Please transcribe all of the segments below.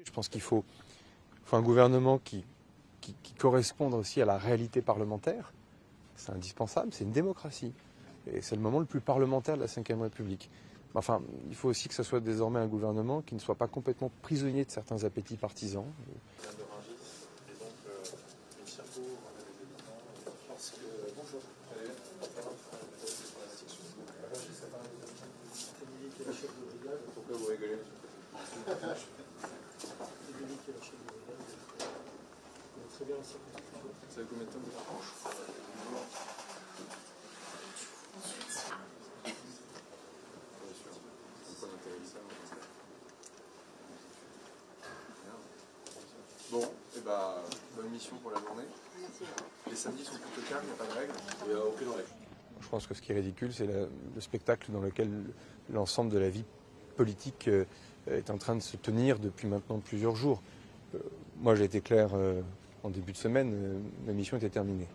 Je pense qu'il faut un gouvernement qui corresponde aussi à la réalité parlementaire. C'est indispensable, c'est une démocratie. Et c'est le moment le plus parlementaire de la Ve République. Enfin, il faut aussi que ce soit désormais un gouvernement qui ne soit pas complètement prisonnier de certains appétits partisans. Pourquoi vous rigolez? Ça fait combien de temps que vous Bon, et bah, bonne mission pour la journée. Les samedis sont plutôt calmes, il n'y a pas de règles. Il n'y a aucune règle. Je pense que ce qui est ridicule, c'est le spectacle dans lequel l'ensemble de la vie politique est en train de se tenir depuis maintenant plusieurs jours. Moi, j'ai été clair en début de semaine, ma mission était terminée.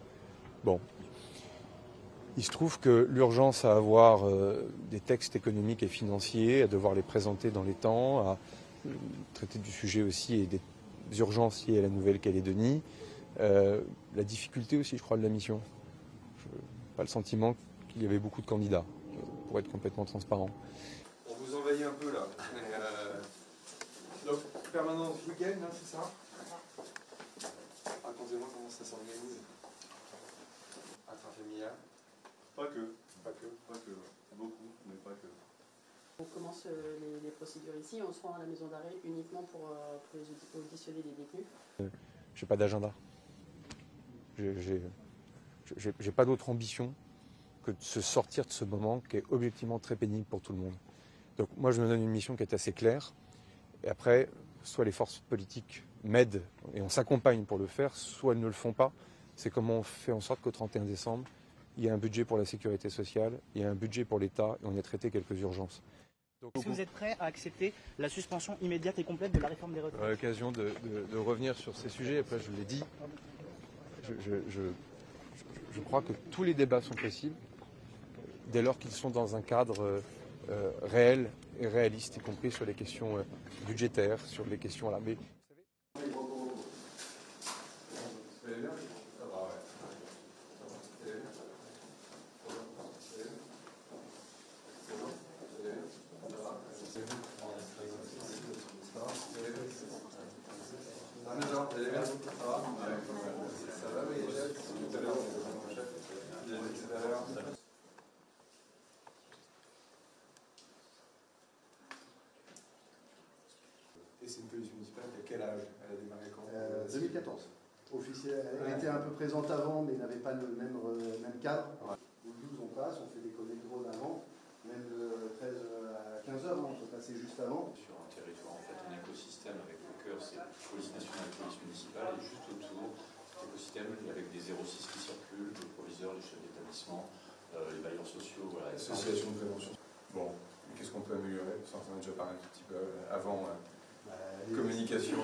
Bon. Il se trouve que l'urgence à avoir des textes économiques et financiers, à devoir les présenter dans les temps, à traiter du sujet aussi et des urgences liées à la Nouvelle-Calédonie, la difficulté aussi, je crois, de la mission. Je n'ai pas le sentiment qu'il y avait beaucoup de candidats, pour être complètement transparent. On vous envahit un peu là. Donc, permanence week-end, hein, c'est ça? Racontez-moi comment ça s'organise. Intrafamilial? Pas que. Beaucoup, mais pas que. On commence les procédures ici, on se rend à la maison d'arrêt uniquement pour auditionner les détenus. J'ai pas d'agenda. J'ai pas d'autre ambition que de se sortir de ce moment qui est objectivement très pénible pour tout le monde. Donc moi je me donne une mission qui est assez claire. Et après, soit les forces politiques m'aident et on s'accompagne pour le faire, soit elles ne le font pas. C'est comment on fait en sorte qu'au 31 décembre, il y a un budget pour la sécurité sociale, il y a un budget pour l'État et on a traité quelques urgences. Est-ce que vous êtes prêt à accepter la suspension immédiate et complète de la réforme des retraites? J'aurai l'occasion de revenir sur ces sujets. Après, je l'ai dit, je crois que tous les débats sont possibles dès lors qu'ils sont dans un cadre réel et réaliste, y compris sur les questions budgétaires, sur les questions là. Mais Et c'est une police municipale à quel âge? Elle a démarré quand? 2014. Elle était un peu présente avant, mais n'avait pas le même cadre. Au 12, on passe, on fait des collets de drone avant, même de 13 à 15 heures, on peut passer juste avant. Sur un territoire, en fait, un écosystème avec le cœur, c'est police nationale, police municipale, et juste autour, l'écosystème avec des 06 qui circulent, les proviseurs, les chefs d'établissement, les bailleurs sociaux, voilà. Association de prévention. Bon, qu'est-ce qu'on peut améliorer? Ça en a déjà parlé un tout petit peu avant. Communication.